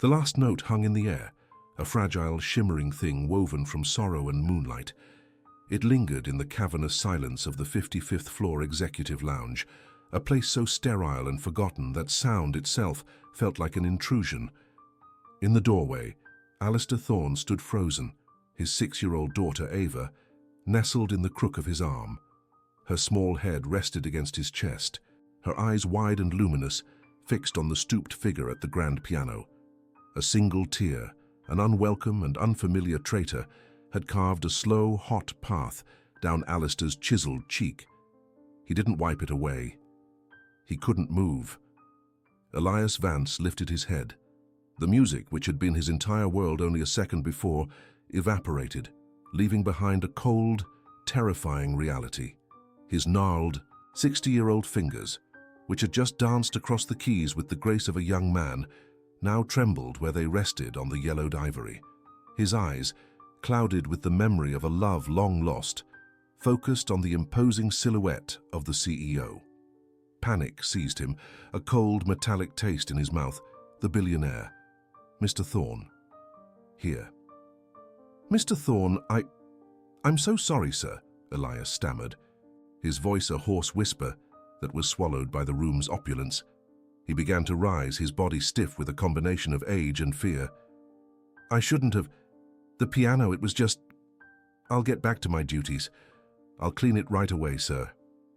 The last note hung in the air, a fragile, shimmering thing woven from sorrow and moonlight. It lingered in the cavernous silence of the 55th floor executive lounge, a place so sterile and forgotten that sound itself felt like an intrusion. In the doorway, Alistair Thorne stood frozen, his 6-year-old daughter Ava nestled in the crook of his arm. Her small head rested against his chest, her eyes wide and luminous, fixed on the stooped figure at the grand piano. A single tear, an unwelcome and unfamiliar traitor, had carved a slow, hot path down Alistair's chiseled cheek. He didn't wipe it away. He couldn't move. Elias Vance lifted his head. The music, which had been his entire world only a second before, evaporated, leaving behind a cold, terrifying reality. His gnarled, 60-year-old fingers, which had just danced across the keys with the grace of a young man, now trembled where they rested on the yellowed ivory. His eyes, clouded with the memory of a love long lost, focused on the imposing silhouette of the CEO. Panic seized him, a cold, metallic taste in his mouth. The billionaire. Mr. Thorne. Here. Mr. Thorne, I'm so sorry, sir, Elias stammered, his voice a hoarse whisper that was swallowed by the room's opulence. He began to rise, his body stiff with a combination of age and fear. I shouldn't have. The piano, it was just. I'll get back to my duties. I'll clean it right away, sir.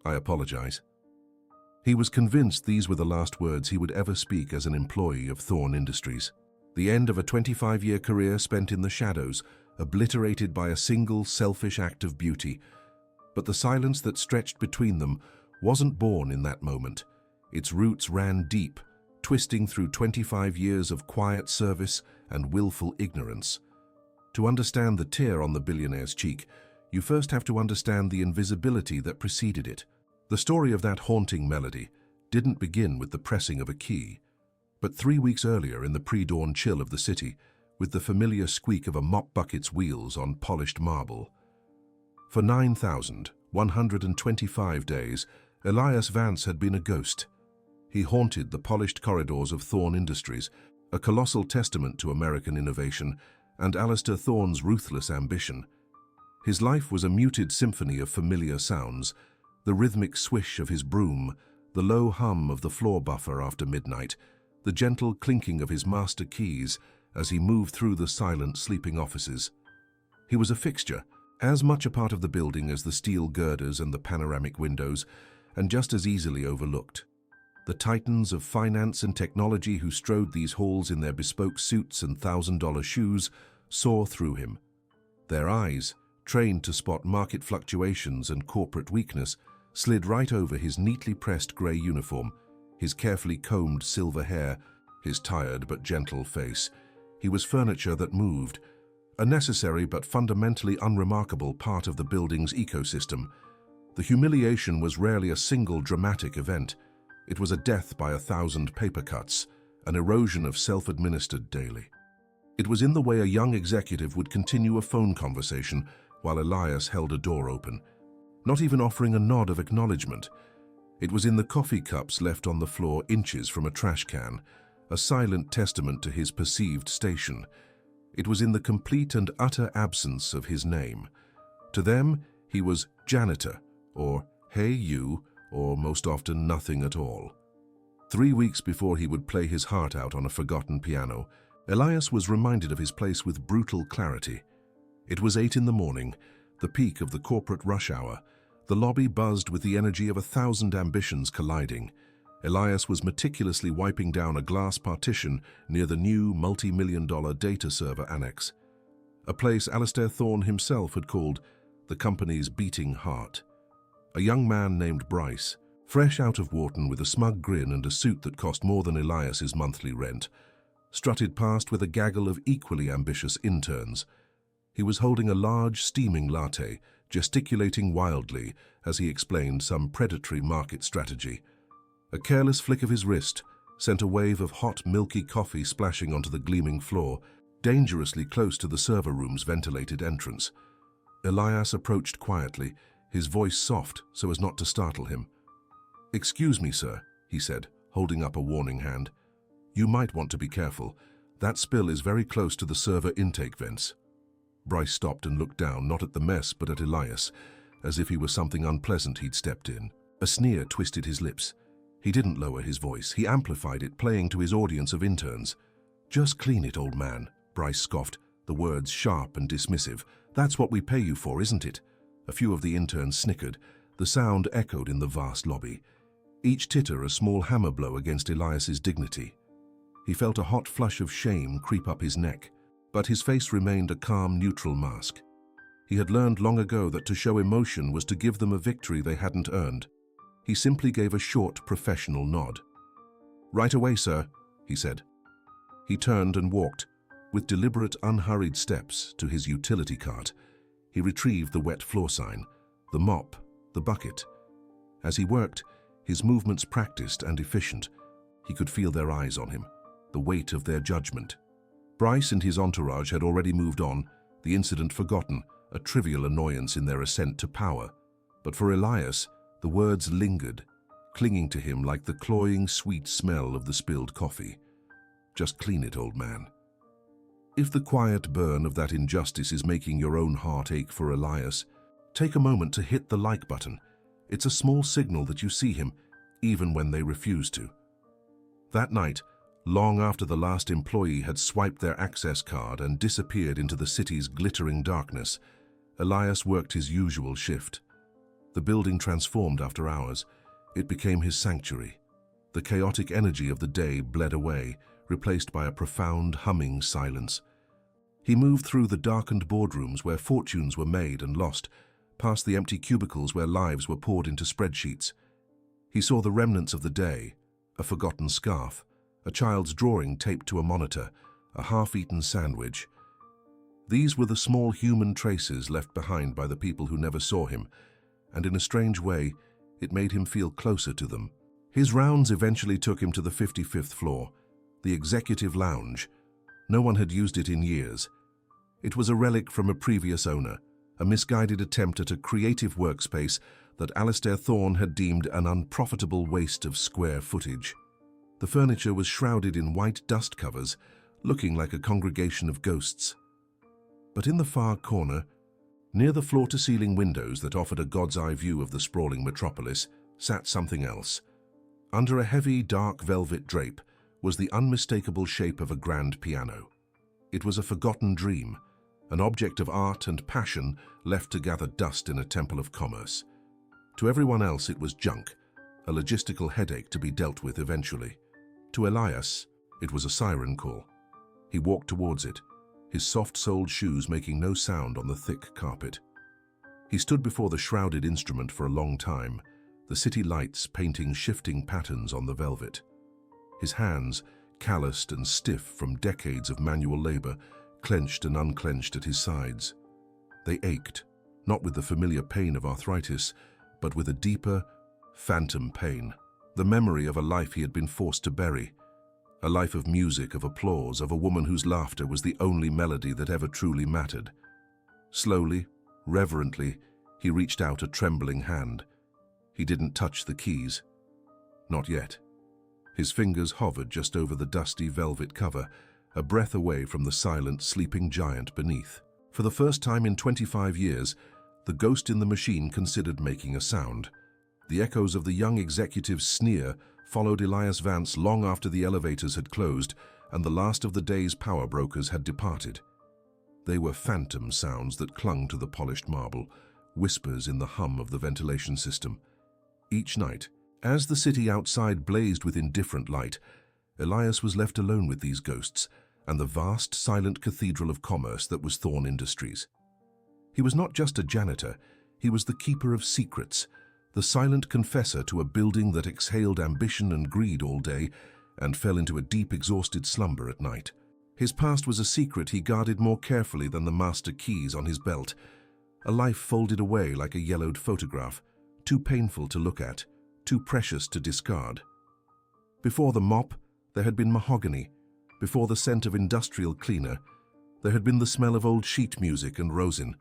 I apologize. He was convinced these were the last words he would ever speak as an employee of Thorne Industries. The end of a 25-year career spent in the shadows, obliterated by a single selfish act of beauty. But the silence that stretched between them wasn't born in that moment. Its roots ran deep, twisting through 25 years of quiet service and willful ignorance. To understand the tear on the billionaire's cheek, you first have to understand the invisibility that preceded it. The story of that haunting melody didn't begin with the pressing of a key, but 3 weeks earlier in the pre-dawn chill of the city, with the familiar squeak of a mop bucket's wheels on polished marble. For 9,125 days, Elias Vance had been a ghost. He haunted the polished corridors of Thorne Industries, a colossal testament to American innovation and Alistair Thorne's ruthless ambition. His life was a muted symphony of familiar sounds, the rhythmic swish of his broom, the low hum of the floor buffer after midnight, the gentle clinking of his master keys as he moved through the silent, sleeping offices. He was a fixture, as much a part of the building as the steel girders and the panoramic windows, and just as easily overlooked. The titans of finance and technology who strode these halls in their bespoke suits and $1,000 shoes saw through him. Their eyes, trained to spot market fluctuations and corporate weakness, slid right over his neatly pressed grey uniform, his carefully combed silver hair, his tired but gentle face. He was furniture that moved, a necessary but fundamentally unremarkable part of the building's ecosystem. The humiliation was rarely a single dramatic event. It was a death by 1,000 paper cuts, an erosion of self-administered daily. It was in the way a young executive would continue a phone conversation while Elias held a door open, not even offering a nod of acknowledgement. It was in the coffee cups left on the floor inches from a trash can, a silent testament to his perceived station. It was in the complete and utter absence of his name. To them, he was Janitor, or Hey You, or most often nothing at all. 3 weeks before he would play his heart out on a forgotten piano, Elias was reminded of his place with brutal clarity. It was 8 in the morning, the peak of the corporate rush hour. The lobby buzzed with the energy of 1,000 ambitions colliding. Elias was meticulously wiping down a glass partition near the new multi-million-dollar data server annex, a place Alistair Thorne himself had called the company's beating heart. A young man named Bryce, fresh out of Wharton with a smug grin and a suit that cost more than Elias's monthly rent, strutted past with a gaggle of equally ambitious interns. He was holding a large, steaming latte, gesticulating wildly as he explained some predatory market strategy. A careless flick of his wrist sent a wave of hot, milky coffee splashing onto the gleaming floor, dangerously close to the server room's ventilated entrance. Elias approached quietly, his voice soft so as not to startle him. "Excuse me, sir," he said, holding up a warning hand. "You might want to be careful. That spill is very close to the server intake vents. Bryce stopped and looked down, not at the mess, but at Elias, as if he were something unpleasant he'd stepped in. A sneer twisted his lips. He didn't lower his voice. He amplified it, playing to his audience of interns. "Just clean it, old man," Bryce scoffed, the words sharp and dismissive. "That's what we pay you for, isn't it?" A few of the interns snickered. The sound echoed in the vast lobby. Each titter a small hammer blow against Elias's dignity. He felt a hot flush of shame creep up his neck, but his face remained a calm, neutral mask. He had learned long ago that to show emotion was to give them a victory they hadn't earned. He simply gave a short, professional nod. "Right away, sir," he said. He turned and walked, with deliberate, unhurried steps, to his utility cart. He retrieved the wet floor sign, the mop, the bucket. As he worked, his movements practiced and efficient. He could feel their eyes on him, the weight of their judgment. Bryce and his entourage had already moved on, the incident forgotten, a trivial annoyance in their ascent to power. But for Elias, the words lingered, clinging to him like the cloying, sweet smell of the spilled coffee. "Just clean it, old man." If the quiet burn of that injustice is making your own heart ache for Elias, take a moment to hit the like button. It's a small signal that you see him, even when they refuse to. That night, long after the last employee had swiped their access card and disappeared into the city's glittering darkness, Elias worked his usual shift. The building transformed after hours. It became his sanctuary. The chaotic energy of the day bled away, replaced by a profound, humming silence. He moved through the darkened boardrooms where fortunes were made and lost, past the empty cubicles where lives were poured into spreadsheets. He saw the remnants of the day, a forgotten scarf, a child's drawing taped to a monitor, a half-eaten sandwich. These were the small human traces left behind by the people who never saw him, and in a strange way, it made him feel closer to them. His rounds eventually took him to the 55th floor, the executive lounge. No one had used it in years. It was a relic from a previous owner, a misguided attempt at a creative workspace that Alistair Thorne had deemed an unprofitable waste of square footage. The furniture was shrouded in white dust covers, looking like a congregation of ghosts. But in the far corner, near the floor-to-ceiling windows that offered a god's-eye view of the sprawling metropolis, sat something else. Under a heavy, dark velvet drape was the unmistakable shape of a grand piano. It was a forgotten dream, an object of art and passion left to gather dust in a temple of commerce. To everyone else it was junk, a logistical headache to be dealt with eventually. To Elias, it was a siren call. He walked towards it, his soft-soled shoes making no sound on the thick carpet. He stood before the shrouded instrument for a long time, the city lights painting shifting patterns on the velvet. His hands, calloused and stiff from decades of manual labor, clenched and unclenched at his sides. They ached, not with the familiar pain of arthritis, but with a deeper, phantom pain, the memory of a life he had been forced to bury. A life of music, of applause, of a woman whose laughter was the only melody that ever truly mattered. Slowly, reverently, he reached out a trembling hand. He didn't touch the keys. Not yet. His fingers hovered just over the dusty velvet cover, a breath away from the silent, sleeping giant beneath. For the first time in 25 years, the ghost in the machine considered making a sound. The echoes of the young executive's sneer followed Elias Vance long after the elevators had closed and the last of the day's power brokers had departed. They were phantom sounds that clung to the polished marble, whispers in the hum of the ventilation system. Each night, as the city outside blazed with indifferent light, Elias was left alone with these ghosts and the vast, silent cathedral of commerce that was Thorne Industries. He was not just a janitor, he was the keeper of secrets, the silent confessor to a building that exhaled ambition and greed all day and fell into a deep, exhausted slumber at night. His past was a secret he guarded more carefully than the master keys on his belt, a life folded away like a yellowed photograph, too painful to look at, too precious to discard. Before the mop, there had been mahogany. Before the scent of industrial cleaner, there had been the smell of old sheet music and rosin.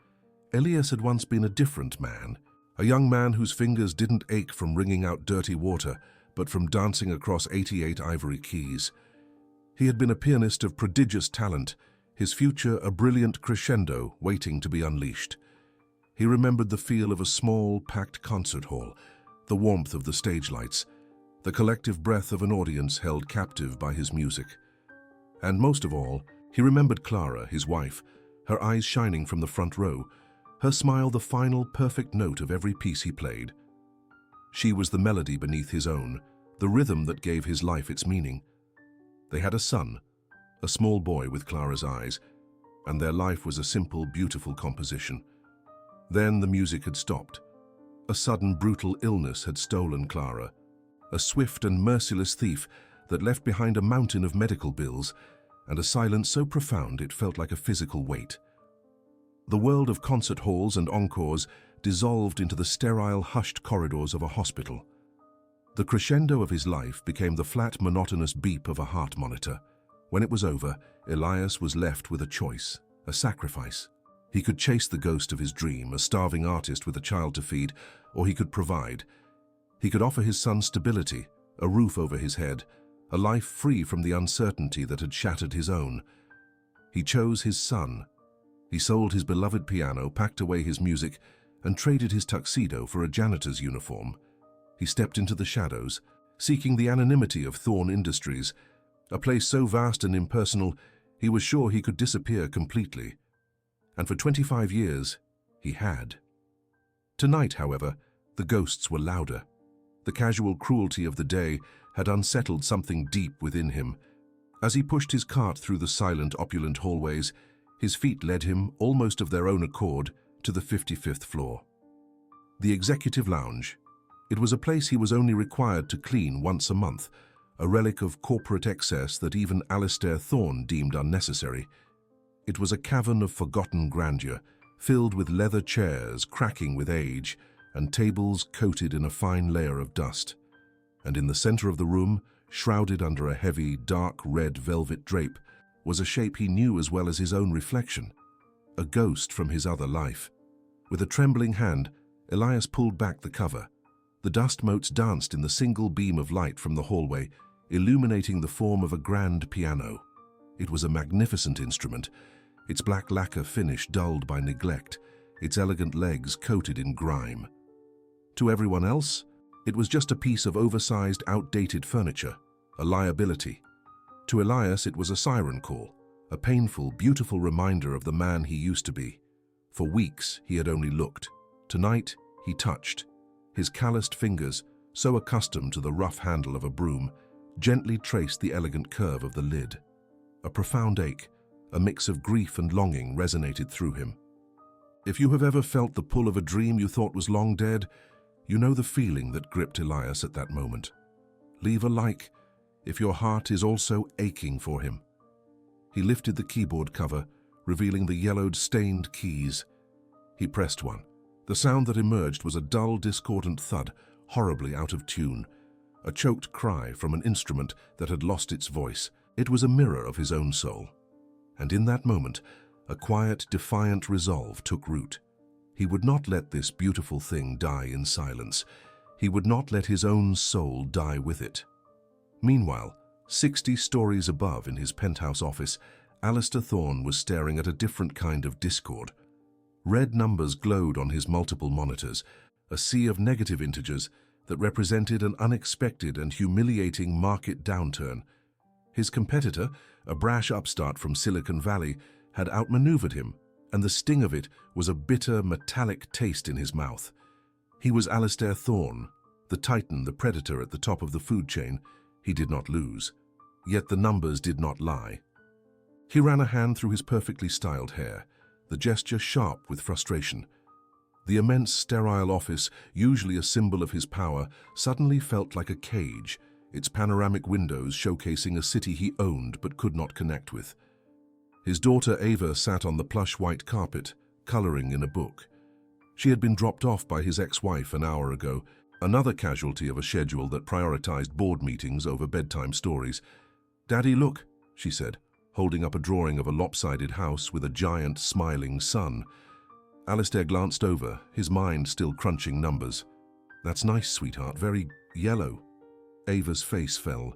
Elias had once been a different man, a young man whose fingers didn't ache from wringing out dirty water, but from dancing across 88 ivory keys. He had been a pianist of prodigious talent, his future a brilliant crescendo waiting to be unleashed. He remembered the feel of a small, packed concert hall, the warmth of the stage lights, the collective breath of an audience held captive by his music. And most of all, he remembered Clara, his wife, her eyes shining from the front row, her smile the final perfect note of every piece he played. She was the melody beneath his own, the rhythm that gave his life its meaning. They had a son, a small boy with Clara's eyes, and their life was a simple, beautiful composition. Then the music had stopped. A sudden, brutal illness had stolen Clara, a swift and merciless thief that left behind a mountain of medical bills and a silence so profound it felt like a physical weight. The world of concert halls and encores dissolved into the sterile, hushed corridors of a hospital. The crescendo of his life became the flat, monotonous beep of a heart monitor. When it was over, Elias was left with a choice, a sacrifice. He could chase the ghost of his dream, a starving artist with a child to feed, or he could provide. He could offer his son stability, a roof over his head, a life free from the uncertainty that had shattered his own. He chose his son. He sold his beloved piano, packed away his music, and traded his tuxedo for a janitor's uniform. He stepped into the shadows, seeking the anonymity of Thorne Industries, a place so vast and impersonal he was sure he could disappear completely. And for 25 years, he had. Tonight, however, the ghosts were louder. The casual cruelty of the day had unsettled something deep within him. As he pushed his cart through the silent, opulent hallways, his feet led him, almost of their own accord, to the 55th floor. The executive lounge. It was a place he was only required to clean once a month, a relic of corporate excess that even Alistair Thorne deemed unnecessary. It was a cavern of forgotten grandeur, filled with leather chairs cracking with age and tables coated in a fine layer of dust. And in the center of the room, shrouded under a heavy, dark red velvet drape, was a shape he knew as well as his own reflection, a ghost from his other life. With a trembling hand, Elias pulled back the cover. The dust motes danced in the single beam of light from the hallway, illuminating the form of a grand piano. It was a magnificent instrument, its black lacquer finish dulled by neglect, its elegant legs coated in grime. To everyone else, it was just a piece of oversized, outdated furniture, a liability. To Elias, it was a siren call, a painful, beautiful reminder of the man he used to be. For weeks, he had only looked. Tonight, he touched. His calloused fingers, so accustomed to the rough handle of a broom, gently traced the elegant curve of the lid. A profound ache, a mix of grief and longing resonated through him. If you have ever felt the pull of a dream you thought was long dead, you know the feeling that gripped Elias at that moment. Leave a like if your heart is also aching for him. He lifted the keyboard cover, revealing the yellowed, stained keys. He pressed one. The sound that emerged was a dull, discordant thud, horribly out of tune, a choked cry from an instrument that had lost its voice. It was a mirror of his own soul. And in that moment, a quiet, defiant resolve took root. He would not let this beautiful thing die in silence. He would not let his own soul die with it. Meanwhile, 60 stories above in his penthouse office, Alistair Thorne was staring at a different kind of discord. Red numbers glowed on his multiple monitors, a sea of negative integers that represented an unexpected and humiliating market downturn. His competitor, a brash upstart from Silicon Valley, had outmaneuvered him, and the sting of it was a bitter, metallic taste in his mouth. He was Alistair Thorne, the titan, the predator at the top of the food chain. He did not lose. Yet the numbers did not lie. He ran a hand through his perfectly styled hair, the gesture sharp with frustration. The immense, sterile office, usually a symbol of his power, suddenly felt like a cage, its panoramic windows showcasing a city he owned but could not connect with. His daughter Ava sat on the plush white carpet, coloring in a book. She had been dropped off by his ex-wife an hour ago, another casualty of a schedule that prioritized board meetings over bedtime stories. "Daddy, look," she said, holding up a drawing of a lopsided house with a giant, smiling sun. Alistair glanced over, his mind still crunching numbers. "That's nice, sweetheart, very yellow." Ava's face fell.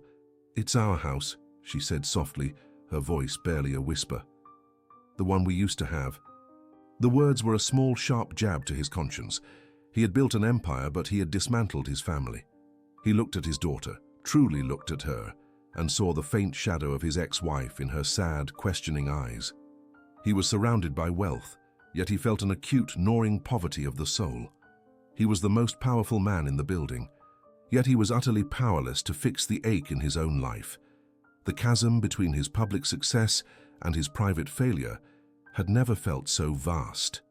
"It's our house," she said softly, her voice barely a whisper. "The one we used to have." The words were a small, sharp jab to his conscience. He had built an empire, but he had dismantled his family. He looked at his daughter, truly looked at her, and saw the faint shadow of his ex-wife in her sad, questioning eyes. He was surrounded by wealth, yet he felt an acute, gnawing poverty of the soul. He was the most powerful man in the building, yet he was utterly powerless to fix the ache in his own life. The chasm between his public success and his private failure had never felt so vast.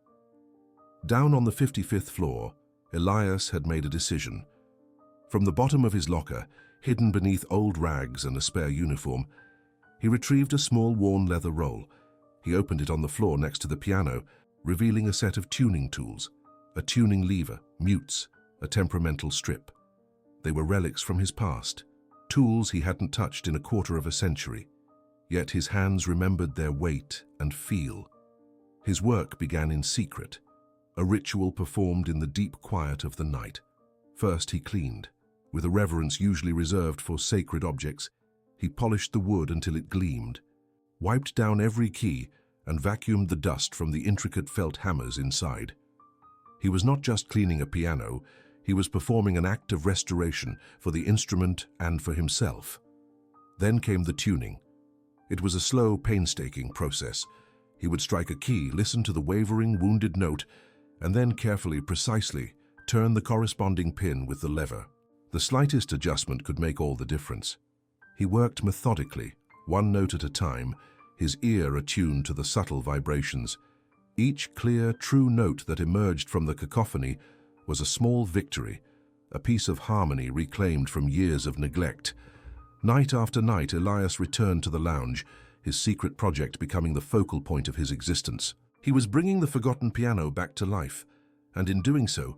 Down on the 55th floor, Elias had made a decision. From the bottom of his locker, hidden beneath old rags and a spare uniform, he retrieved a small worn leather roll. He opened it on the floor next to the piano, revealing a set of tuning tools, a tuning lever, mutes, a temperamental strip. They were relics from his past, tools he hadn't touched in a quarter of a century. Yet his hands remembered their weight and feel. His work began in secret, a ritual performed in the deep quiet of the night. First he cleaned. With a reverence usually reserved for sacred objects, he polished the wood until it gleamed, wiped down every key, and vacuumed the dust from the intricate felt hammers inside. He was not just cleaning a piano, he was performing an act of restoration for the instrument and for himself. Then came the tuning. It was a slow, painstaking process. He would strike a key, listen to the wavering, wounded note, and then carefully, precisely, turn the corresponding pin with the lever. The slightest adjustment could make all the difference. He worked methodically, one note at a time, his ear attuned to the subtle vibrations. Each clear, true note that emerged from the cacophony was a small victory, a piece of harmony reclaimed from years of neglect. Night after night, Elias returned to the lounge, his secret project becoming the focal point of his existence. He was bringing the forgotten piano back to life, and in doing so,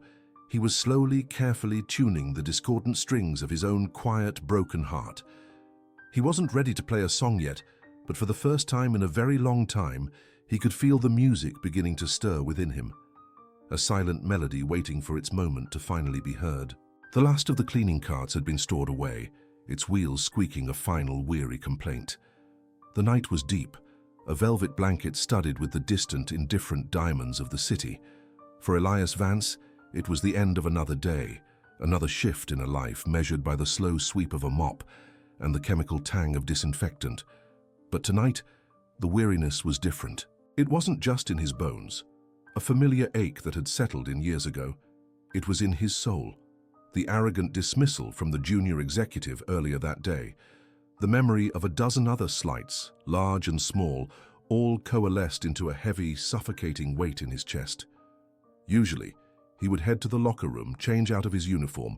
he was slowly, carefully tuning the discordant strings of his own quiet, broken heart. He wasn't ready to play a song yet, but for the first time in a very long time, he could feel the music beginning to stir within him, a silent melody waiting for its moment to finally be heard. The last of the cleaning carts had been stored away, its wheels squeaking a final, weary complaint. The night was deep, a velvet blanket studded with the distant, indifferent diamonds of the city. For Elias Vance, it was the end of another day, another shift in a life measured by the slow sweep of a mop and the chemical tang of disinfectant. But tonight, the weariness was different. It wasn't just in his bones, a familiar ache that had settled in years ago. It was in his soul, the arrogant dismissal from the junior executive earlier that day, the memory of a dozen other slights, large and small, all coalesced into a heavy, suffocating weight in his chest. Usually, he would head to the locker room, change out of his uniform,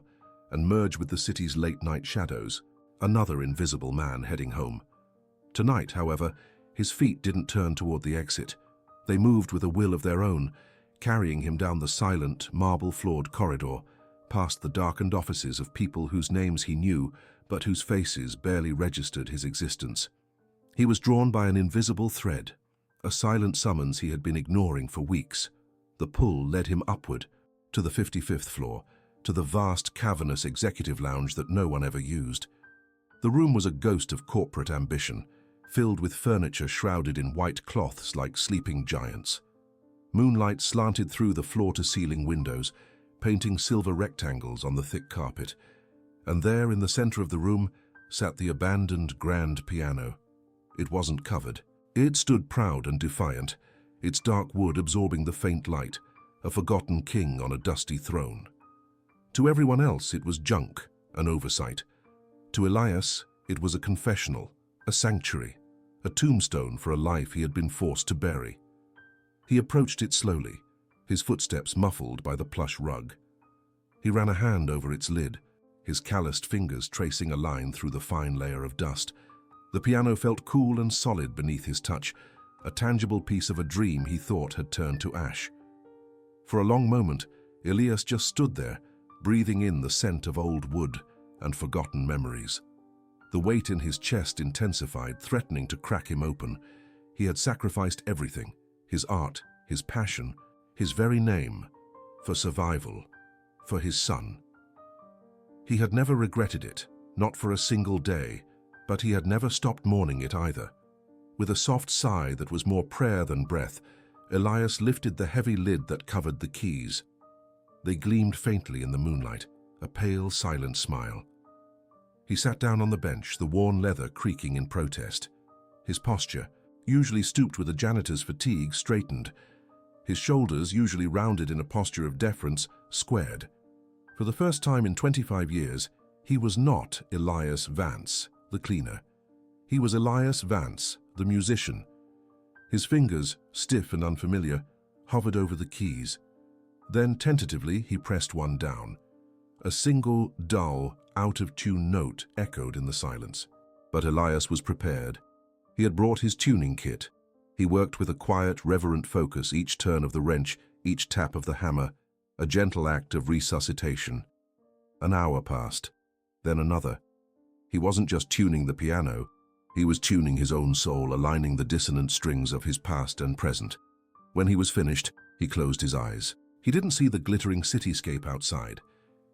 and merge with the city's late-night shadows, another invisible man heading home. Tonight, however, his feet didn't turn toward the exit. They moved with a will of their own, carrying him down the silent, marble-floored corridor, past the darkened offices of people whose names he knew, but whose faces barely registered his existence. He was drawn by an invisible thread, a silent summons he had been ignoring for weeks. The pull led him upward, to the 55th floor, to the vast, cavernous executive lounge that no one ever used. The room was a ghost of corporate ambition, filled with furniture shrouded in white cloths like sleeping giants. Moonlight slanted through the floor-to-ceiling windows, painting silver rectangles on the thick carpet. And there, in the center of the room, sat the abandoned grand piano. It wasn't covered. It stood proud and defiant, its dark wood absorbing the faint light, a forgotten king on a dusty throne. To everyone else, it was junk, an oversight. To Elias, it was a confessional, a sanctuary, a tombstone for a life he had been forced to bury. He approached it slowly, his footsteps muffled by the plush rug. He ran a hand over its lid, his calloused fingers tracing a line through the fine layer of dust. The piano felt cool and solid beneath his touch, a tangible piece of a dream he thought had turned to ash. For a long moment, Elias just stood there, breathing in the scent of old wood and forgotten memories. The weight in his chest intensified, threatening to crack him open. He had sacrificed everything, his art, his passion, his very name, for survival, for his son. He had never regretted it, not for a single day, But he had never stopped mourning it either. With a soft sigh that was more prayer than breath, Elias lifted the heavy lid that covered the keys. They gleamed faintly in the moonlight, a pale, silent smile. He sat down on the bench, the worn leather creaking in protest. His posture, usually stooped with a janitor's fatigue, straightened. His shoulders, usually rounded in a posture of deference, squared. For the first time in 25 years, he was not Elias Vance, the cleaner. He was Elias Vance, the musician. His fingers, stiff and unfamiliar, hovered over the keys. Then, tentatively, he pressed one down. A single, dull, out-of-tune note echoed in the silence. But Elias was prepared. He had brought his tuning kit. He worked with a quiet, reverent focus, each turn of the wrench, each tap of the hammer, a gentle act of resuscitation. An hour passed, then another. He wasn't just tuning the piano. He was tuning his own soul, aligning the dissonant strings of his past and present. When he was finished, he closed his eyes. He didn't see the glittering cityscape outside.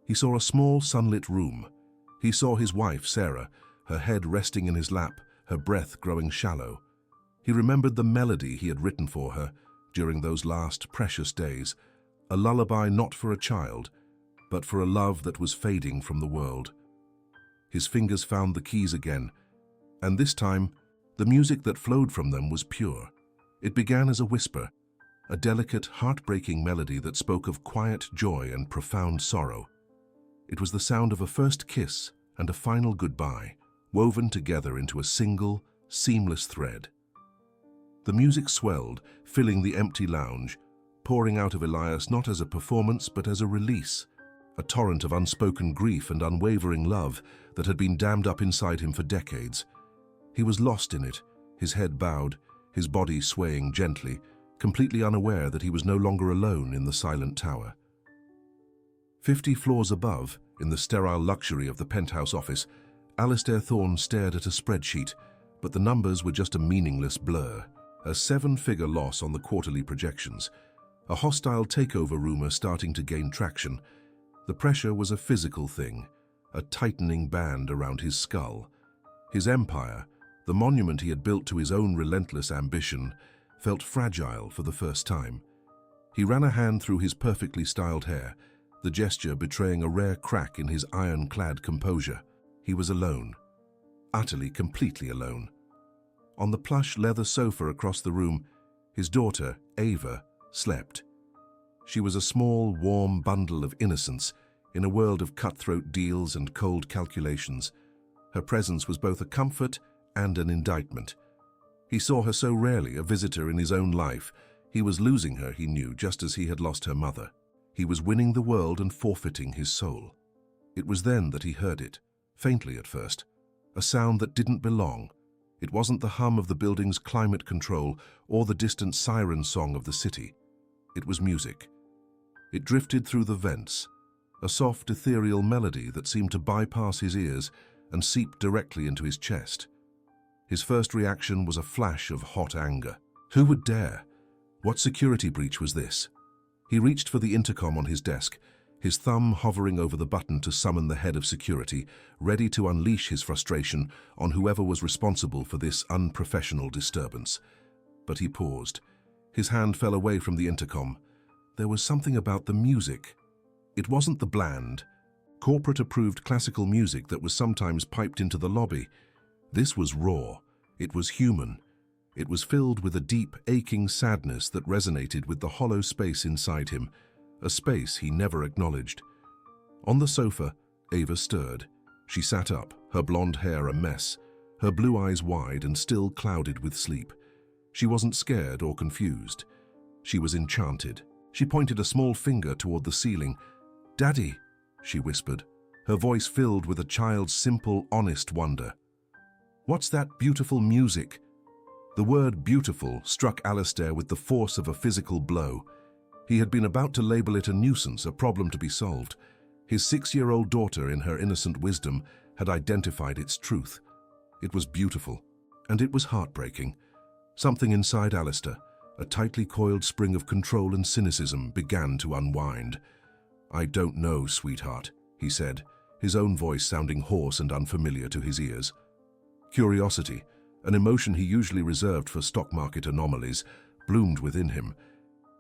He saw a small, sunlit room. He saw his wife, Sarah, her head resting in his lap, her breath growing shallow. He remembered the melody he had written for her during those last precious days, a lullaby not for a child, but for a love that was fading from the world. His fingers found the keys again, and this time, the music that flowed from them was pure. It began as a whisper, a delicate, heartbreaking melody that spoke of quiet joy and profound sorrow. It was the sound of a first kiss and a final goodbye, woven together into a single, seamless thread. The music swelled, filling the empty lounge, pouring out of Elias not as a performance but as a release, a torrent of unspoken grief and unwavering love that had been dammed up inside him for decades. He was lost in it, his head bowed, his body swaying gently, completely unaware that he was no longer alone in the silent tower. 50 floors above, in the sterile luxury of the penthouse office, Alistair Thorne stared at a spreadsheet, but the numbers were just a meaningless blur, a 7-figure loss on the quarterly projections, a hostile takeover rumor starting to gain traction. The pressure was a physical thing, a tightening band around his skull. His empire, the monument he had built to his own relentless ambition, felt fragile for the first time. He ran a hand through his perfectly styled hair, the gesture betraying a rare crack in his iron-clad composure. He was alone, utterly, completely alone. On the plush leather sofa across the room, his daughter, Ava, slept. She was a small, warm bundle of innocence in a world of cutthroat deals and cold calculations. Her presence was both a comfort and an indictment. He saw her so rarely, a visitor in his own life. He was losing her, he knew, just as he had lost her mother. He was winning the world and forfeiting his soul. It was then that he heard it, faintly at first, a sound that didn't belong. It wasn't the hum of the building's climate control or the distant siren song of the city. It was music. It drifted through the vents, a soft, ethereal melody that seemed to bypass his ears and seep directly into his chest. His first reaction was a flash of hot anger. Who would dare? What security breach was this? He reached for the intercom on his desk, his thumb hovering over the button to summon the head of security, ready to unleash his frustration on whoever was responsible for this unprofessional disturbance. But he paused. His hand fell away from the intercom. There was something about the music. It wasn't the bland, corporate-approved classical music that was sometimes piped into the lobby. This was raw. It was human. It was filled with a deep, aching sadness that resonated with the hollow space inside him, a space he never acknowledged. On the sofa, Ava stirred. She sat up, her blonde hair a mess, her blue eyes wide and still clouded with sleep. She wasn't scared or confused. She was enchanted. She pointed a small finger toward the ceiling. "Daddy," she whispered, her voice filled with a child's simple, honest wonder. "What's that beautiful music?" The word beautiful struck Alistair with the force of a physical blow. He had been about to label it a nuisance, a problem to be solved. His 6-year-old daughter, in her innocent wisdom, had identified its truth. It was beautiful, and it was heartbreaking. Something inside Alistair, a tightly coiled spring of control and cynicism, began to unwind. "I don't know, sweetheart," he said, his own voice sounding hoarse and unfamiliar to his ears. Curiosity, an emotion he usually reserved for stock market anomalies, bloomed within him.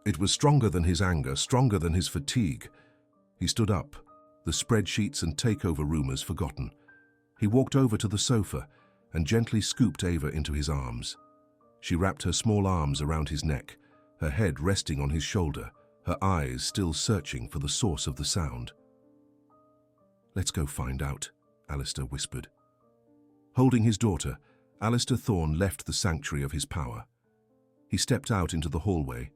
It was stronger than his anger, stronger than his fatigue. He stood up, the spreadsheets and takeover rumors forgotten. He walked over to the sofa and gently scooped Ava into his arms. She wrapped her small arms around his neck, her head resting on his shoulder, her eyes still searching for the source of the sound. "Let's go find out," Alistair whispered. Holding his daughter, Alistair Thorne left the sanctuary of his power. He stepped out into the hallway,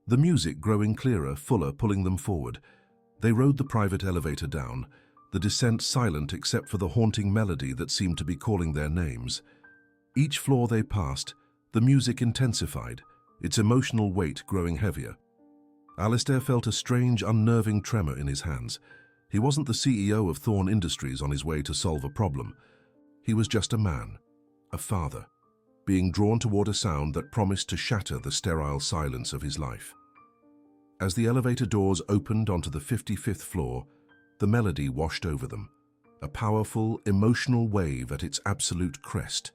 the music growing clearer, fuller, pulling them forward. They rode the private elevator down, the descent silent except for the haunting melody that seemed to be calling their names. Each floor they passed, the music intensified, its emotional weight growing heavier. Alistair felt a strange, unnerving tremor in his hands. He wasn't the CEO of Thorne Industries on his way to solve a problem. He was just a man, a father, being drawn toward a sound that promised to shatter the sterile silence of his life. As the elevator doors opened onto the 55th floor, the melody washed over them, a powerful, emotional wave at its absolute crest.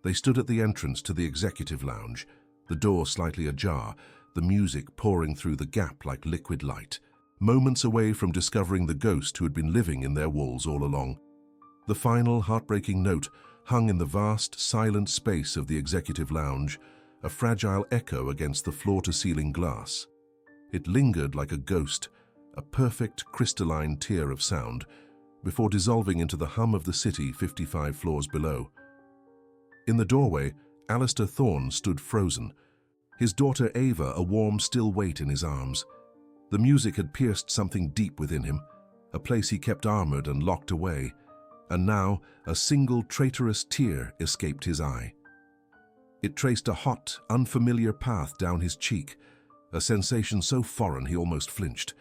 They stood at the entrance to the executive lounge, the door slightly ajar, the music pouring through the gap like liquid light, moments away from discovering the ghost who had been living in their walls all along. The final, heartbreaking note hung in the vast, silent space of the executive lounge, a fragile echo against the floor-to-ceiling glass. It lingered like a ghost, a perfect, crystalline tier of sound, before dissolving into the hum of the city 55 floors below. In the doorway, Alistair Thorne stood frozen, his daughter Ava a warm, still weight in his arms. The music had pierced something deep within him, a place he kept armored and locked away, and now a single traitorous tear escaped his eye. It traced a hot, unfamiliar path down his cheek, a sensation so foreign he almost flinched.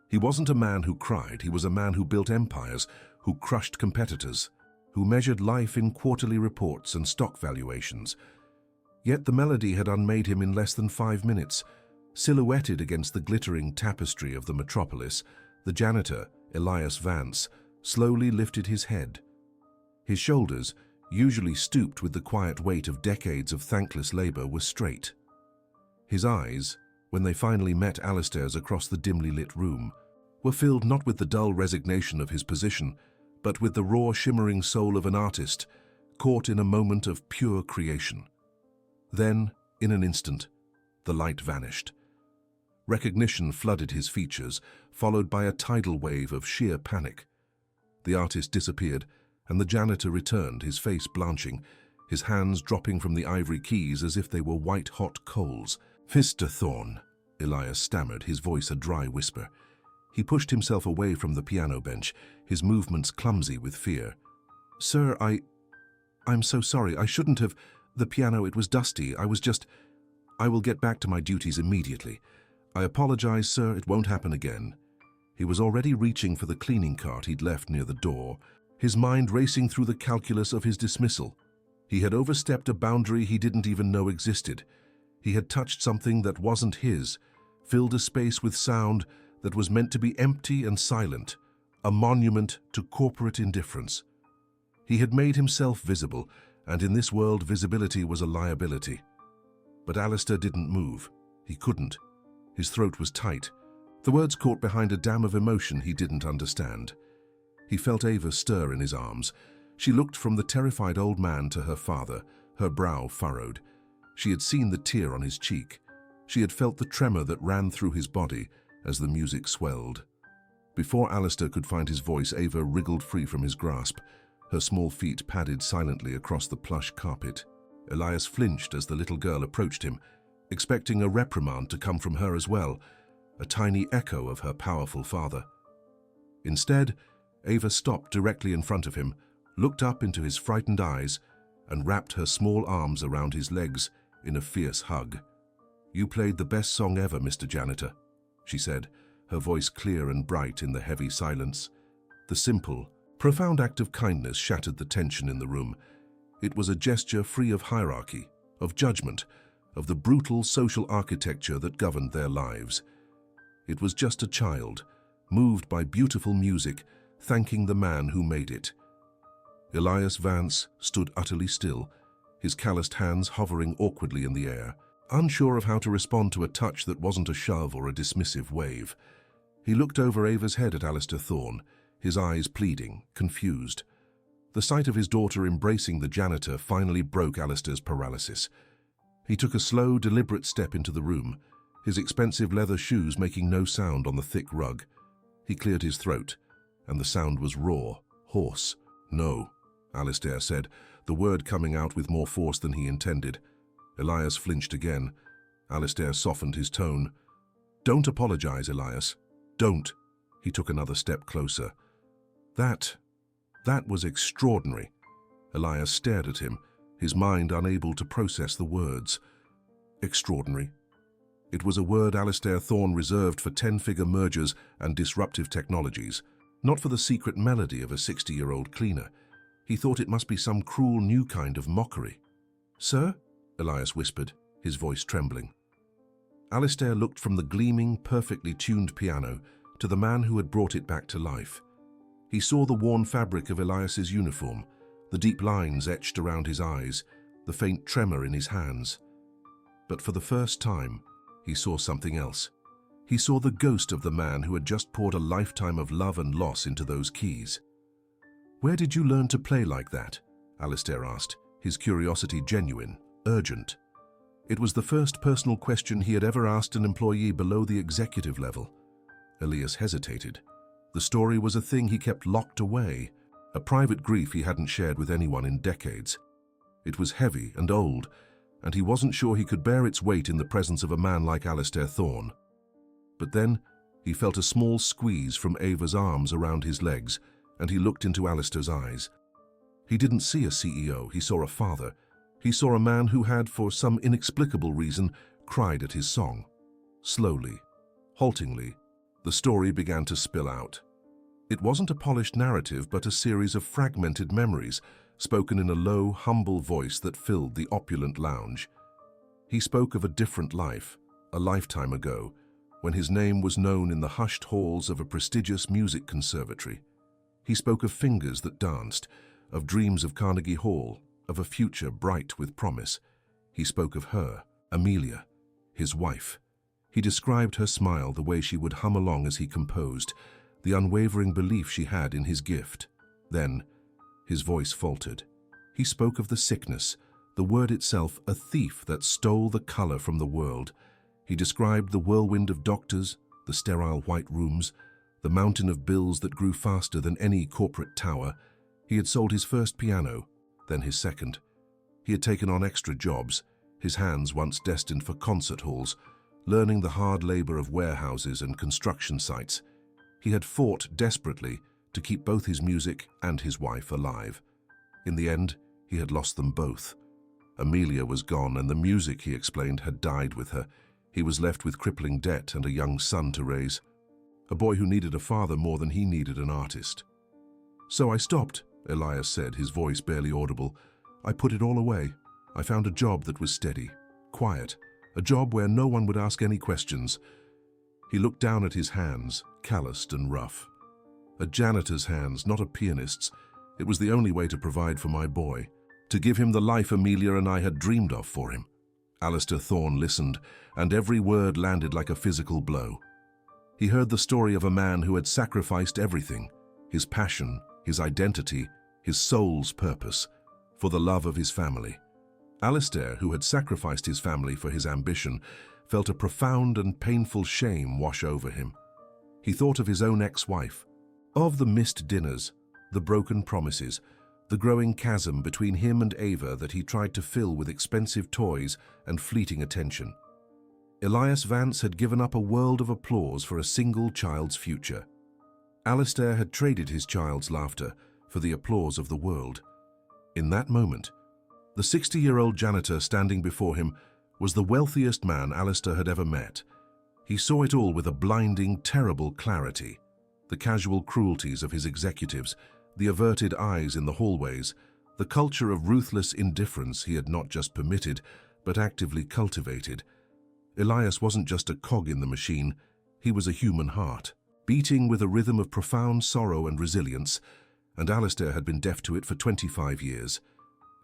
He wasn't a man who cried, he was a man who built empires, who crushed competitors, who measured life in quarterly reports and stock valuations. Yet the melody had unmade him in less than 5 minutes. Silhouetted against the glittering tapestry of the metropolis, the janitor, Elias Vance, slowly lifted his head. His shoulders, usually stooped with the quiet weight of decades of thankless labor, were straight. His eyes, when they finally met Alistair's across the dimly lit room, were filled not with the dull resignation of his position, but with the raw, shimmering soul of an artist, caught in a moment of pure creation. Then, in an instant, the light vanished. Recognition flooded his features, followed by a tidal wave of sheer panic. The artist disappeared, and the janitor returned, his face blanching, his hands dropping from the ivory keys as if they were white-hot coals. "Mr. Thorne," Elias stammered, his voice a dry whisper. He pushed himself away from the piano bench, his movements clumsy with fear. "Sir, I'm so sorry. I shouldn't have. The piano, it was dusty. I will get back to my duties immediately. I apologize, sir. It won't happen again." He was already reaching for the cleaning cart he'd left near the door, his mind racing through the calculus of his dismissal. He had overstepped a boundary he didn't even know existed. He had touched something that wasn't his, filled a space with sound that was meant to be empty and silent, a monument to corporate indifference. He had made himself visible, and in this world visibility was a liability. But Alistair didn't move. He couldn't. His throat was tight. The words caught behind a dam of emotion he didn't understand. He felt Ava stir in his arms. She looked from the terrified old man to her father, her brow furrowed. She had seen the tear on his cheek. She had felt the tremor that ran through his body as the music swelled. Before Alistair could find his voice, Ava wriggled free from his grasp. Her small feet padded silently across the plush carpet. Elias flinched as the little girl approached him, expecting a reprimand to come from her as well, a tiny echo of her powerful father. Instead, Ava stopped directly in front of him, looked up into his frightened eyes, and wrapped her small arms around his legs in a fierce hug. "You played the best song ever, Mr. Janitor," she said, her voice clear and bright in the heavy silence. The simple, profound act of kindness shattered the tension in the room. It was a gesture free of hierarchy, of judgment, of the brutal social architecture that governed their lives. It was just a child, moved by beautiful music, thanking the man who made it. Elias Vance stood utterly still, his calloused hands hovering awkwardly in the air, unsure of how to respond to a touch that wasn't a shove or a dismissive wave. He looked over Ava's head at Alistair Thorne, his eyes pleading, confused. The sight of his daughter embracing the janitor finally broke Alistair's paralysis. He took a slow, deliberate step into the room, his expensive leather shoes making no sound on the thick rug. He cleared his throat, and the sound was raw, hoarse. "No," Alistair said, the word coming out with more force than he intended. Elias flinched again. Alistair softened his tone. "Don't apologize, Elias. Don't." He took another step closer. That was extraordinary." Elias stared at him, his mind unable to process the words. Extraordinary. It was a word Alistair Thorne reserved for 10-figure mergers and disruptive technologies, not for the secret melody of a 60-year-old cleaner. He thought it must be some cruel new kind of mockery. "Sir?" Elias whispered, his voice trembling. Alistair looked from the gleaming, perfectly tuned piano to the man who had brought it back to life. He saw the worn fabric of Elias's uniform, the deep lines etched around his eyes, the faint tremor in his hands. But for the first time, he saw something else. He saw the ghost of the man who had just poured a lifetime of love and loss into those keys. "Where did you learn to play like that?" Alistair asked, his curiosity genuine, urgent. It was the first personal question he had ever asked an employee below the executive level. Elias hesitated. The story was a thing he kept locked away, a private grief he hadn't shared with anyone in decades. It was heavy and old, and he wasn't sure he could bear its weight in the presence of a man like Alistair Thorne. But then he felt a small squeeze from Ava's arms around his legs, and he looked into Alistair's eyes. He didn't see a CEO, he saw a father. He saw a man who had, for some inexplicable reason, cried at his song. Slowly, haltingly, the story began to spill out. It wasn't a polished narrative, but a series of fragmented memories, spoken in a low, humble voice that filled the opulent lounge. He spoke of a different life, a lifetime ago, when his name was known in the hushed halls of a prestigious music conservatory. He spoke of fingers that danced, of dreams of Carnegie Hall, of a future bright with promise. He spoke of her, Amelia, his wife. He described her smile, the way she would hum along as he composed, the unwavering belief she had in his gift. Then, his voice faltered. He spoke of the sickness, the word itself a thief that stole the color from the world. He described the whirlwind of doctors, the sterile white rooms, the mountain of bills that grew faster than any corporate tower. He had sold his first piano, then his second. He had taken on extra jobs, his hands once destined for concert halls, learning the hard labor of warehouses and construction sites. He had fought desperately to keep both his music and his wife alive. In the end, he had lost them both. Amelia was gone, and the music, he explained, had died with her. He was left with crippling debt and a young son to raise, a boy who needed a father more than he needed an artist. "So I stopped," Elias said, his voice barely audible. "I put it all away. I found a job that was steady, quiet, a job where no one would ask any questions." He looked down at his hands, calloused and rough. A janitor's hands, not a pianist's. It was the only way to provide for my boy, to give him the life Amelia and I had dreamed of for him. Alistair Thorne listened, and every word landed like a physical blow. He heard the story of a man who had sacrificed everything, his passion, his identity, his soul's purpose, for the love of his family. Alistair, who had sacrificed his family for his ambition, felt a profound and painful shame wash over him. He thought of his own ex-wife, of the missed dinners, the broken promises, the growing chasm between him and Ava that he tried to fill with expensive toys and fleeting attention. Elias Vance had given up a world of applause for a single child's future. Alistair had traded his child's laughter for the applause of the world. In that moment, the 60-year-old janitor standing before him was the wealthiest man Alistair had ever met. He saw it all with a blinding, terrible clarity. The casual cruelties of his executives, the averted eyes in the hallways, the culture of ruthless indifference he had not just permitted, but actively cultivated. Elias wasn't just a cog in the machine, he was a human heart, beating with a rhythm of profound sorrow and resilience, and Alistair had been deaf to it for 25 years.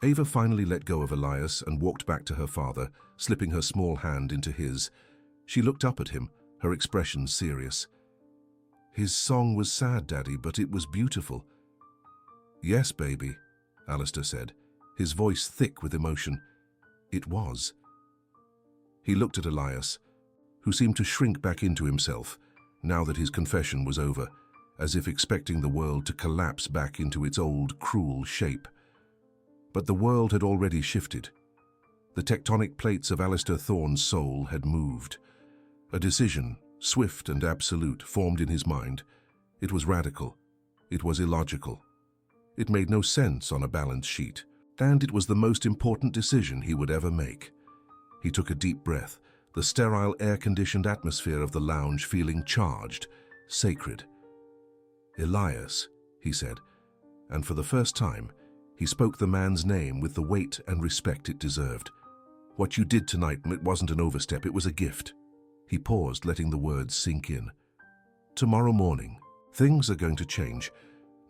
Ava finally let go of Elias and walked back to her father, slipping her small hand into his. She looked up at him, her expression serious. "His song was sad, Daddy, but it was beautiful." "Yes, baby," Alistair said, his voice thick with emotion. "It was." He looked at Elias, who seemed to shrink back into himself, now that his confession was over, as if expecting the world to collapse back into its old, cruel shape. But the world had already shifted. The tectonic plates of Alistair Thorne's soul had moved. A decision, swift and absolute, formed in his mind. It was radical. It was illogical. It made no sense on a balance sheet, and it was the most important decision he would ever make. He took a deep breath, the sterile, air-conditioned atmosphere of the lounge feeling charged, sacred. "Elias," he said, and for the first time, he spoke the man's name with the weight and respect it deserved. "What you did tonight, it wasn't an overstep, it was a gift." He paused, letting the words sink in. "Tomorrow morning, things are going to change,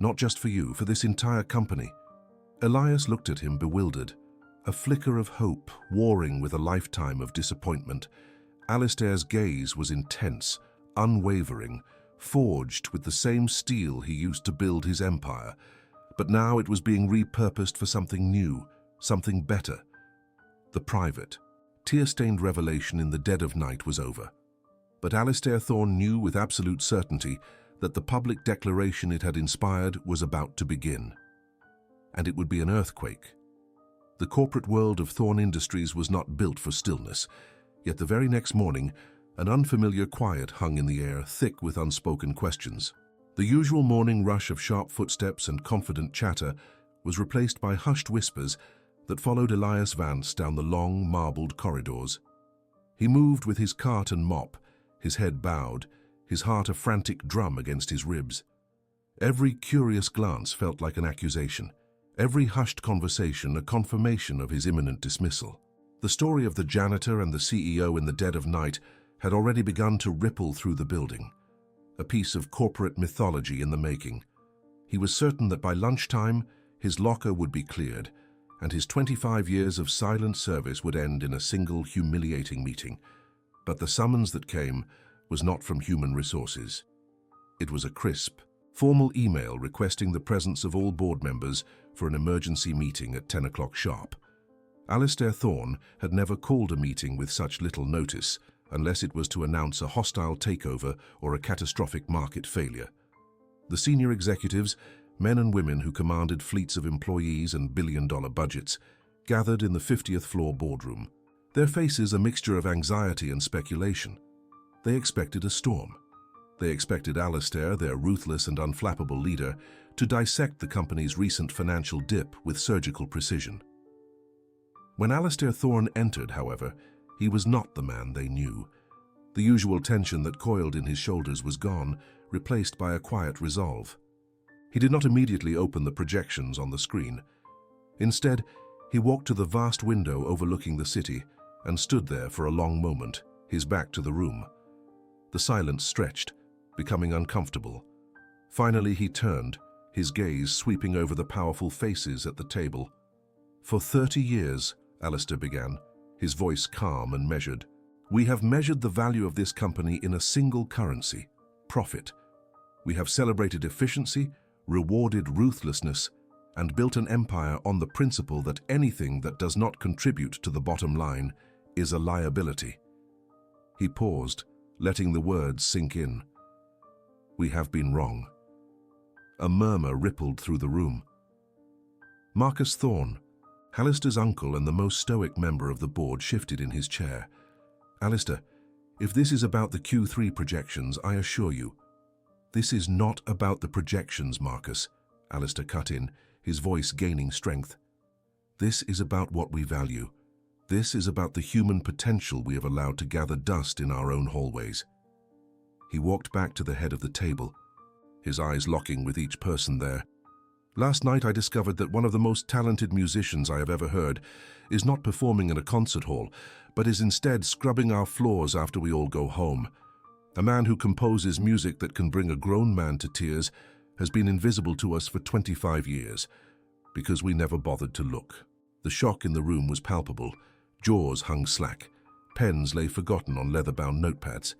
not just for you, for this entire company." Elias looked at him bewildered, a flicker of hope warring with a lifetime of disappointment. Alistair's gaze was intense, unwavering, forged with the same steel he used to build his empire, but now it was being repurposed for something new, something better. The private, tear-stained revelation in the dead of night was over. But Alistair Thorne knew with absolute certainty that the public declaration it had inspired was about to begin. And it would be an earthquake. The corporate world of Thorne Industries was not built for stillness, yet the very next morning, an unfamiliar quiet hung in the air, thick with unspoken questions. The usual morning rush of sharp footsteps and confident chatter was replaced by hushed whispers that followed Elias Vance down the long, marbled corridors. He moved with his cart and mop, his head bowed, his heart a frantic drum against his ribs. Every curious glance felt like an accusation, every hushed conversation a confirmation of his imminent dismissal. The story of the janitor and the CEO in the dead of night had already begun to ripple through the building, a piece of corporate mythology in the making. He was certain that by lunchtime, his locker would be cleared, and his 25 years of silent service would end in a single humiliating meeting. But the summons that came was not from human resources. It was a crisp, formal email requesting the presence of all board members for an emergency meeting at 10 o'clock sharp. Alistair Thorne had never called a meeting with such little notice, unless it was to announce a hostile takeover or a catastrophic market failure. The senior executives, men and women who commanded fleets of employees and billion-dollar budgets, gathered in the 50th floor boardroom, their faces a mixture of anxiety and speculation. They expected a storm. They expected Alistair, their ruthless and unflappable leader, to dissect the company's recent financial dip with surgical precision. When Alistair Thorne entered, however, he was not the man they knew. The usual tension that coiled in his shoulders was gone, replaced by a quiet resolve. He did not immediately open the projections on the screen. Instead, he walked to the vast window overlooking the city and stood there for a long moment, his back to the room. The silence stretched, becoming uncomfortable. Finally, he turned, his gaze sweeping over the powerful faces at the table. "For 30 years, Alistair began, his voice calm and measured, "we have measured the value of this company in a single currency, profit. We have celebrated efficiency, rewarded ruthlessness, and built an empire on the principle that anything that does not contribute to the bottom line is a liability." He paused, letting the words sink in. "We have been wrong." A murmur rippled through the room. Marcus Thorne, Alistair's uncle and the most stoic member of the board, shifted in his chair. "Alistair, if this is about the Q3 projections, I assure you—" "This is not about the projections, Marcus," Alistair cut in, his voice gaining strength. "This is about what we value. This is about the human potential we have allowed to gather dust in our own hallways." He walked back to the head of the table, his eyes locking with each person there. "Last night I discovered that one of the most talented musicians I have ever heard is not performing in a concert hall, but is instead scrubbing our floors after we all go home. A man who composes music that can bring a grown man to tears has been invisible to us for 25 years, because we never bothered to look. The shock in the room was palpable. Jaws hung slack. Pens lay forgotten on leather-bound notepads.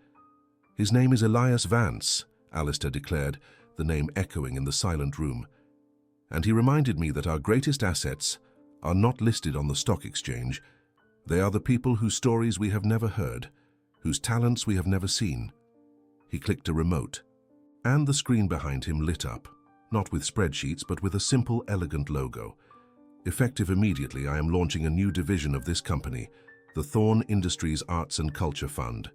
"His name is Elias Vance," Alistair declared, the name echoing in the silent room. "And he reminded me that our greatest assets are not listed on the stock exchange. They are the people whose stories we have never heard, whose talents we have never seen." He clicked a remote, and the screen behind him lit up, not with spreadsheets, but with a simple, elegant logo. "Effective immediately, I am launching a new division of this company, the Thorne Industries Arts and Culture Fund.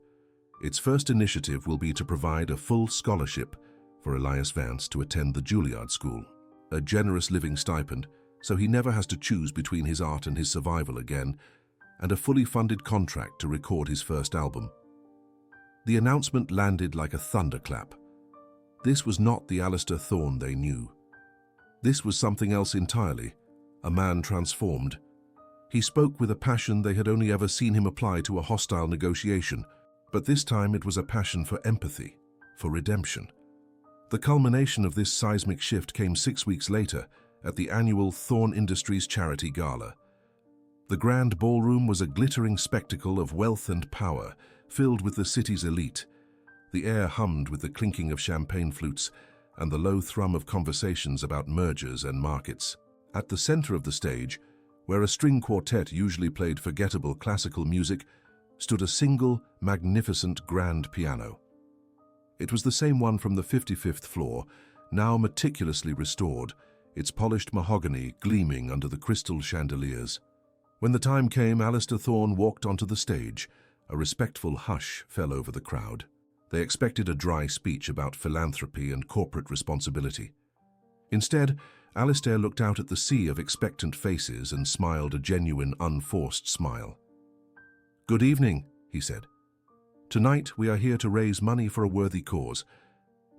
Its first initiative will be to provide a full scholarship for Elias Vance to attend the Juilliard School, a generous living stipend, so he never has to choose between his art and his survival again, and a fully funded contract to record his first album." The announcement landed like a thunderclap. This was not the Alistair Thorne they knew. This was something else entirely, a man transformed. He spoke with a passion they had only ever seen him apply to a hostile negotiation, but this time it was a passion for empathy, for redemption. The culmination of this seismic shift came 6 weeks later at the annual Thorne Industries charity gala. The grand ballroom was a glittering spectacle of wealth and power, filled with the city's elite. The air hummed with the clinking of champagne flutes and the low thrum of conversations about mergers and markets. At the center of the stage, where a string quartet usually played forgettable classical music, stood a single, magnificent grand piano. It was the same one from the 55th floor, now meticulously restored, its polished mahogany gleaming under the crystal chandeliers. When the time came, Alistair Thorne walked onto the stage. A respectful hush fell over the crowd. They expected a dry speech about philanthropy and corporate responsibility. Instead, Alistair looked out at the sea of expectant faces and smiled a genuine, unforced smile. "Good evening," he said. "Tonight we are here to raise money for a worthy cause.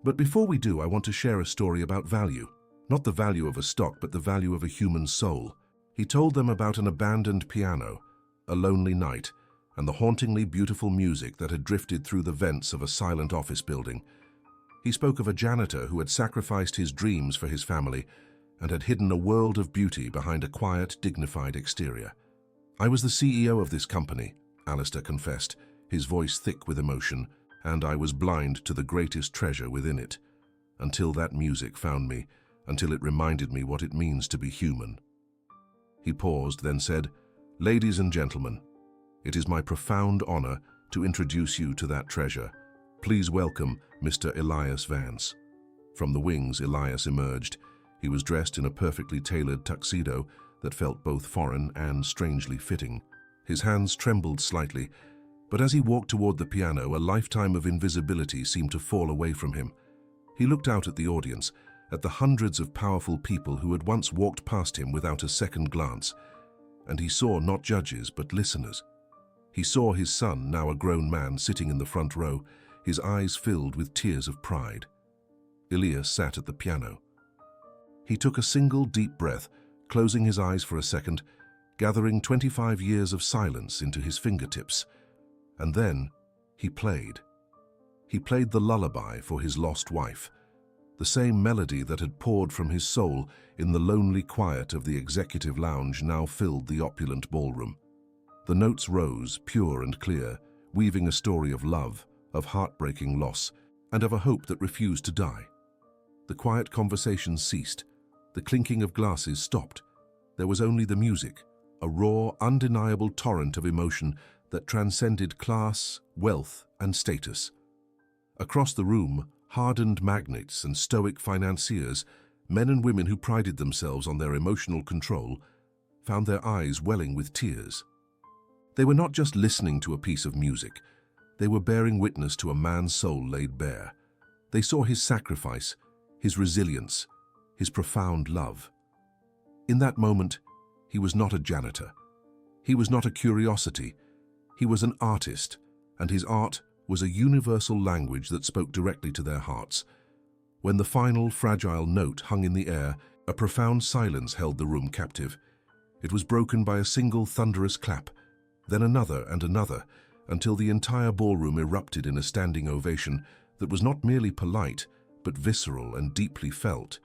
But before we do, I want to share a story about value. Not the value of a stock, but the value of a human soul." He told them about an abandoned piano, a lonely night, and the hauntingly beautiful music that had drifted through the vents of a silent office building. He spoke of a janitor who had sacrificed his dreams for his family and had hidden a world of beauty behind a quiet, dignified exterior. "I was the CEO of this company," Alistair confessed, his voice thick with emotion, "and I was blind to the greatest treasure within it, until that music found me, until it reminded me what it means to be human." He paused, then said, "Ladies and gentlemen, it is my profound honor to introduce you to that treasure. Please welcome Mr. Elias Vance." From the wings, Elias emerged. He was dressed in a perfectly tailored tuxedo that felt both foreign and strangely fitting. His hands trembled slightly, but as he walked toward the piano, a lifetime of invisibility seemed to fall away from him. He looked out at the audience, at the hundreds of powerful people who had once walked past him without a second glance, and he saw not judges but listeners. He saw his son, now a grown man, sitting in the front row, his eyes filled with tears of pride. Elias sat at the piano. He took a single deep breath, closing his eyes for a second, gathering 25 years of silence into his fingertips. And then he played. He played the lullaby for his lost wife, the same melody that had poured from his soul in the lonely quiet of the executive lounge now filled the opulent ballroom. The notes rose, pure and clear, weaving a story of love, of heartbreaking loss, and of a hope that refused to die. The quiet conversation ceased. The clinking of glasses stopped. There was only the music, a raw, undeniable torrent of emotion that transcended class, wealth, and status. Across the room, hardened magnates and stoic financiers, men and women who prided themselves on their emotional control, found their eyes welling with tears. They were not just listening to a piece of music. They were bearing witness to a man's soul laid bare. They saw his sacrifice, his resilience, his profound love. In that moment, he was not a janitor. He was not a curiosity. He was an artist, and his art was a universal language that spoke directly to their hearts. When the final, fragile note hung in the air, a profound silence held the room captive. It was broken by a single thunderous clap, then another and another, until the entire ballroom erupted in a standing ovation that was not merely polite, but visceral and deeply felt.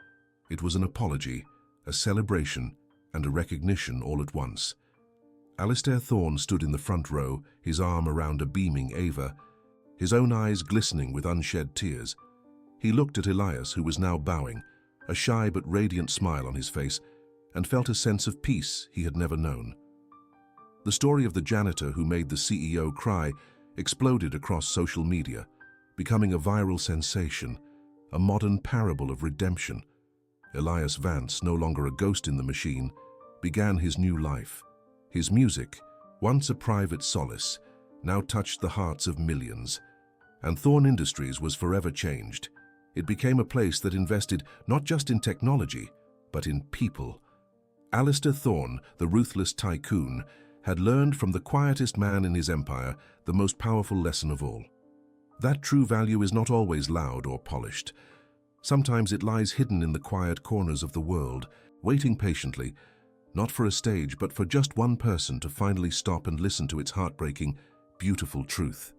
It was an apology, a celebration, and a recognition all at once. Alistair Thorne stood in the front row, his arm around a beaming Ava, his own eyes glistening with unshed tears. He looked at Elias, who was now bowing, a shy but radiant smile on his face, and felt a sense of peace he had never known. The story of the janitor who made the CEO cry exploded across social media, becoming a viral sensation, a modern parable of redemption. Elias Vance, no longer a ghost in the machine, began his new life. His music, once a private solace, now touched the hearts of millions. And Thorne Industries was forever changed. It became a place that invested not just in technology, but in people. Alistair Thorne, the ruthless tycoon, had learned from the quietest man in his empire the most powerful lesson of all. That true value is not always loud or polished. Sometimes it lies hidden in the quiet corners of the world, waiting patiently, not for a stage, but for just one person to finally stop and listen to its heartbreaking, beautiful truth.